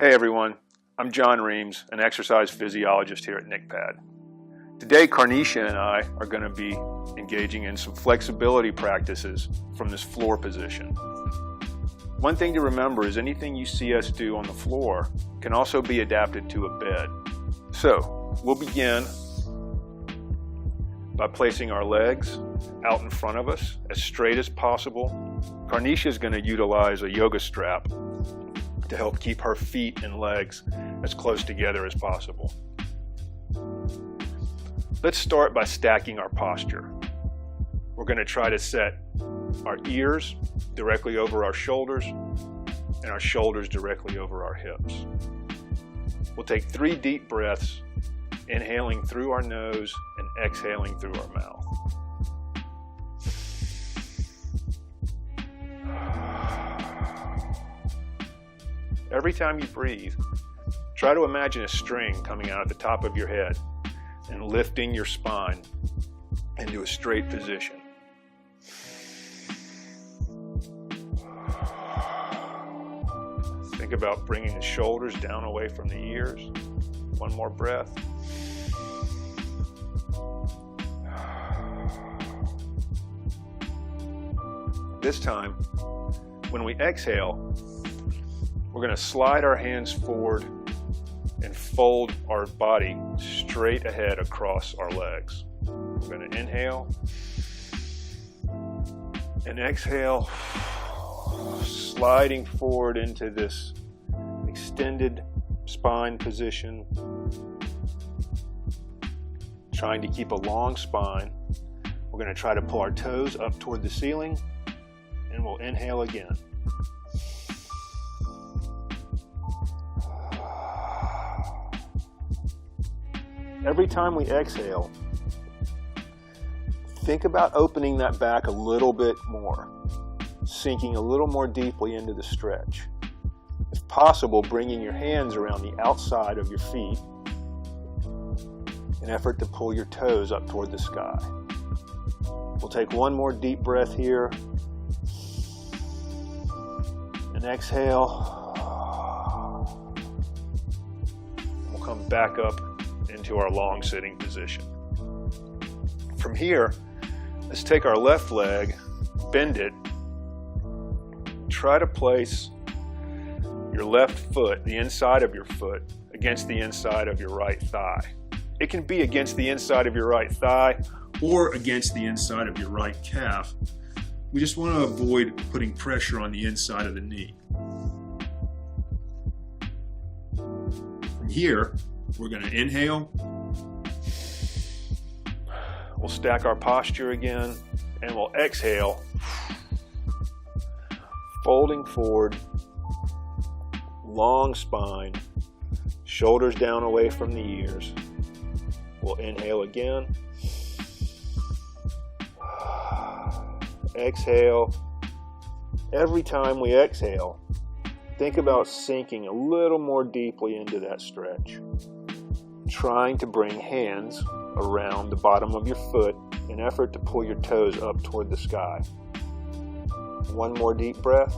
Hey everyone, I'm John Reams, an exercise physiologist here at NICPAD. Today, Karneshia and I are going to be engaging in some flexibility practices from this floor position. One thing to remember is anything you see us do on the floor can also be adapted to a bed. So, we'll begin by placing our legs out in front of us as straight as possible. Karneshia is going to utilize a yoga strap to help keep her feet and legs as close together as possible. Let's start by stacking our posture. We're going to try to set our ears directly over our shoulders and our shoulders directly over our hips. We'll take 3 deep breaths, inhaling through our nose and exhaling through our mouth. Every time you breathe, try to imagine a string coming out at the top of your head and lifting your spine into a straight position. Think about bringing the shoulders down away from the ears. One more breath. This time, when we exhale, we're going to slide our hands forward and fold our body straight ahead across our legs. We're going to inhale and exhale, sliding forward into this extended spine position, trying to keep a long spine. We're going to try to pull our toes up toward the ceiling, and we'll inhale again. Every time we exhale, think about opening that back a little bit more, sinking a little more deeply into the stretch. If possible, bringing your hands around the outside of your feet in an effort to pull your toes up toward the sky. We'll take one more deep breath here and exhale. We'll come back up into our long sitting position. From here, let's take our left leg, bend it, try to place your left foot, the inside of your foot, against the inside of your right thigh. It can be against the inside of your right thigh or against the inside of your right calf. We just want to avoid putting pressure on the inside of the knee. From here, we're going to inhale. We'll stack our posture again, and we'll exhale, folding forward, long spine, shoulders down away from the ears. We'll inhale again. Exhale. Every time we exhale, think about sinking a little more deeply into that stretch. Trying to bring hands around the bottom of your foot in an effort to pull your toes up toward the sky. One more deep breath.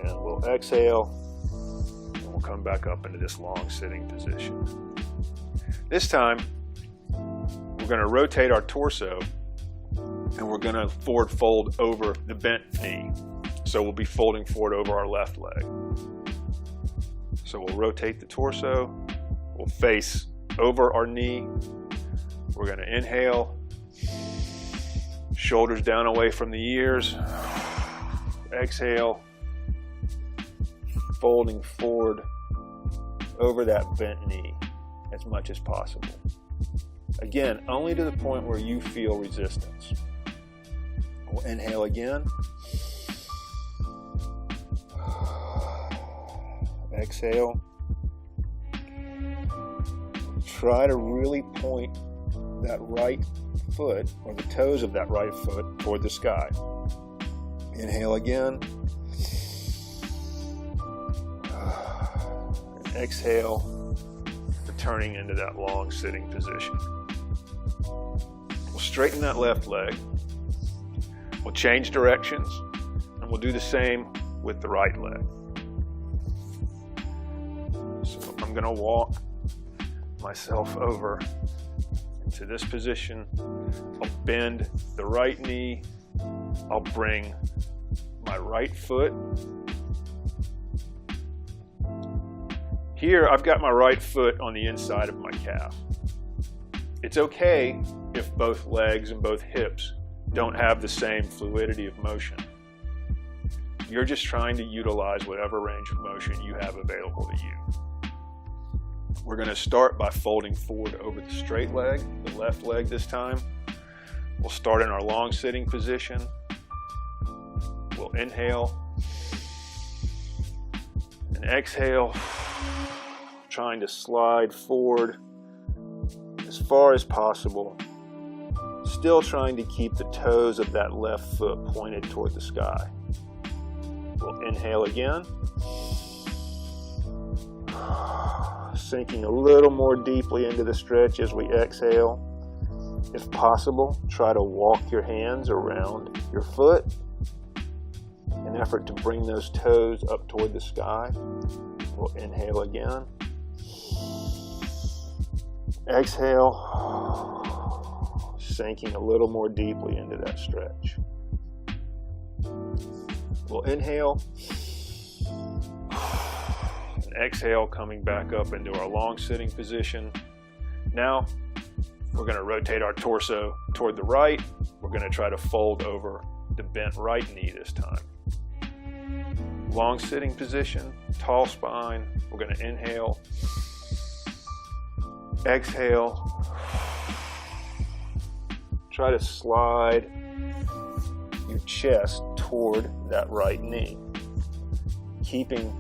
And we'll exhale, and we'll come back up into this long sitting position. This time, we're going to rotate our torso, and we're going to forward fold over the bent knee. So we'll be folding forward over our left leg. So we'll rotate the torso, we'll face over our knee. We're going to inhale, shoulders down away from the ears. Exhale, folding forward over that bent knee as much as possible. Again, only to the point where you feel resistance. We'll inhale again. Exhale. Try to really point that right foot, or the toes of that right foot, toward the sky. Inhale again. And exhale, returning into that long sitting position. We'll straighten that left leg. We'll change directions. And we'll do the same with the right leg. So I'm going to walk myself over into this position. I'll bend the right knee. I'll bring my right foot. Here, I've got my right foot on the inside of my calf. It's okay if both legs and both hips don't have the same fluidity of motion. You're just trying to utilize whatever range of motion you have available to you. We're going to start by folding forward over the straight leg, the left leg this time. We'll start in our long sitting position. We'll inhale and exhale, trying to slide forward as far as possible, still trying to keep the toes of that left foot pointed toward the sky. We'll inhale again, sinking a little more deeply into the stretch as we exhale. If possible, try to walk your hands around your foot in an effort to bring those toes up toward the sky. We'll inhale again. Exhale, sinking a little more deeply into that stretch. We'll inhale and exhale, coming back up into our long sitting position. Now, we're going to rotate our torso toward the right. We're going to try to fold over the bent right knee this time. Long sitting position, tall spine. We're going to inhale. Exhale. Try to slide your chest toward that right knee, keeping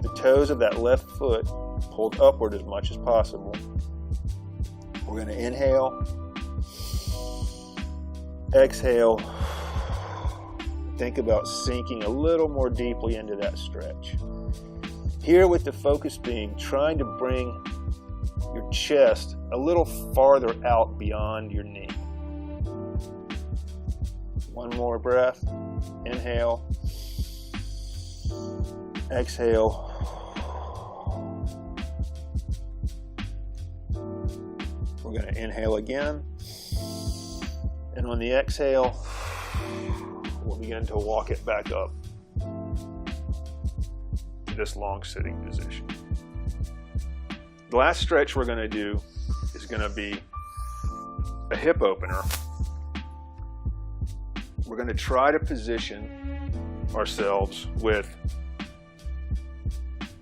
the toes of that left foot pulled upward as much as possible. We're going to inhale, exhale. Think about sinking a little more deeply into that stretch. Here, with the focus being trying to bring your chest a little farther out beyond your knee. One more breath. Inhale. Exhale. We're going to inhale again. And on the exhale, we'll begin to walk it back up to this long sitting position. The last stretch we're going to do is going to be a hip opener. We're going to try to position ourselves with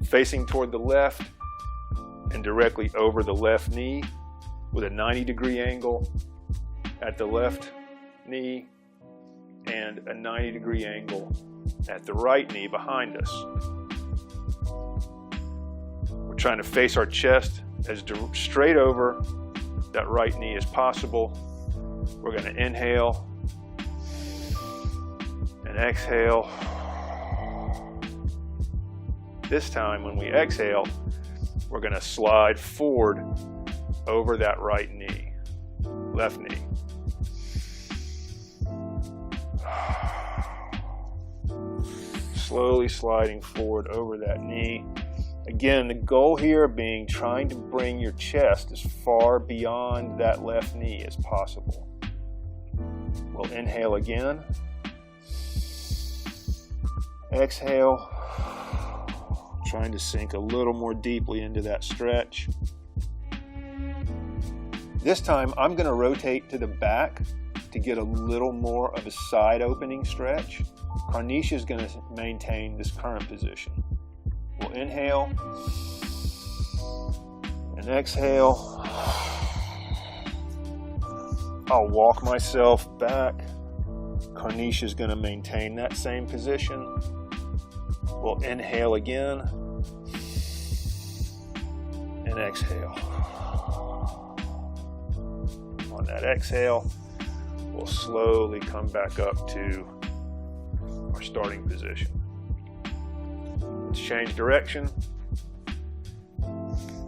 facing toward the left and directly over the left knee with a 90-degree angle at the left knee and a 90-degree angle at the right knee behind us. We're trying to face our chest as straight over that right knee as possible. We're going to inhale and exhale. This time, when we exhale, we're going to slide forward over that right knee, left knee. Slowly sliding forward over that knee. Again, the goal here being trying to bring your chest as far beyond that left knee as possible. We'll inhale again. Exhale. Trying to sink a little more deeply into that stretch. This time, I'm going to rotate to the back to get a little more of a side opening stretch. Karneshia is going to maintain this current position. We'll inhale and exhale. I'll walk myself back. Karneshia is going to maintain that same position. We'll inhale again and exhale. On that exhale, we'll slowly come back up to our starting position. Let's change direction.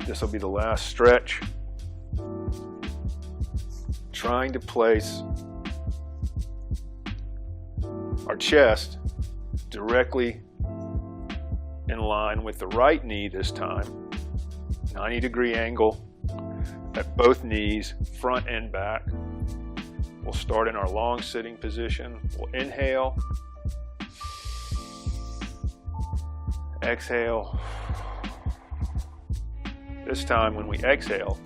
This will be the last stretch. Trying to place our chest directly in line with the right knee this time. 90-degree angle at both knees, front and back. We'll start in our long sitting position. We'll inhale, exhale. This time when we exhale,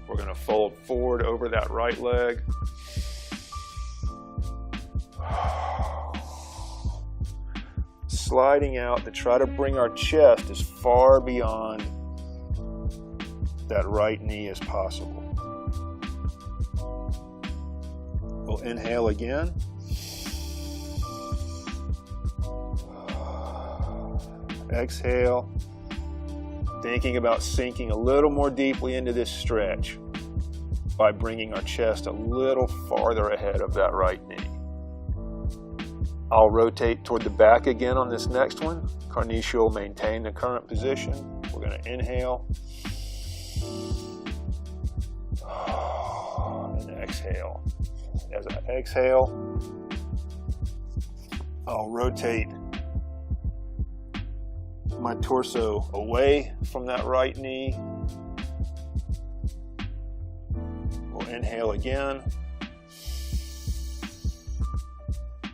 we're going to fold forward over that right leg. Sliding out to try to bring our chest as far beyond that right knee as possible. We'll inhale again. Exhale. Thinking about sinking a little more deeply into this stretch by bringing our chest a little farther ahead of that right knee. I'll rotate toward the back again on this next one. Karneshia will maintain the current position. We're going to inhale and exhale. As I exhale, I'll rotate my torso away from that right knee. We'll inhale again.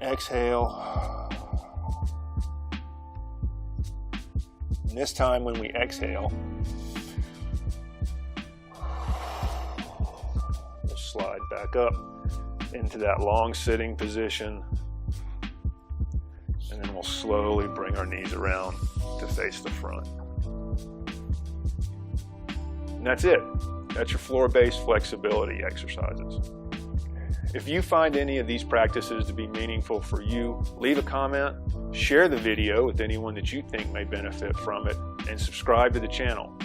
Exhale. And this time when we exhale, we'll slide back up into that long sitting position. And then we'll slowly bring our knees around to face the front. And that's it. That's your floor-based flexibility exercises. If you find any of these practices to be meaningful for you, leave a comment, share the video with anyone that you think may benefit from it, and subscribe to the channel.